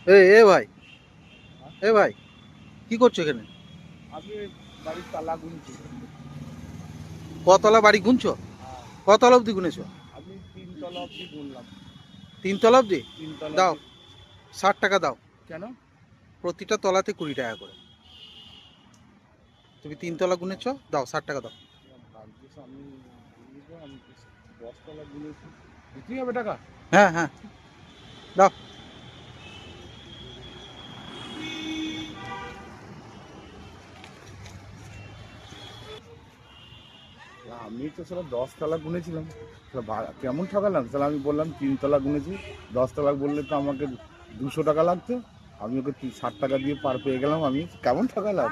এ ভাই, এ ভাই, কি করছো এখানে? আমি বাড়ির তালা গুনছি। কতলা বাড়ি গুনছো? হ্যাঁ, কতলা অবধি গুনেছো? আমি 3 তলা অবধি গুনলাম। 3 তলা অবধি? 3 তলা দাও, অবধি। 60 টাকা দাও। কেন? প্রতিটা তলাতে 20 টাকা করে। তুমি 3 তলা গুনেছো, দাও 60 টাকা দাও। ভাগ্যিস আমি গুনিনি, আমি 10 তলা গুনেছি। দিতেই হবে টাকা? হ্যাঁ হ্যাঁ, দাও। আমি তো সেটা 10 তলা গুনেছিলাম। কেমন ঠকালাম? তাহলে আমি বললাম 3 তলা গুনেছি, 10 তলা বললে তো আমাকে 200 টাকা লাগতো। আমি ওকে 60 টাকা দিয়ে পার পেয়ে গেলাম। আমি কেমন ঠকালাম?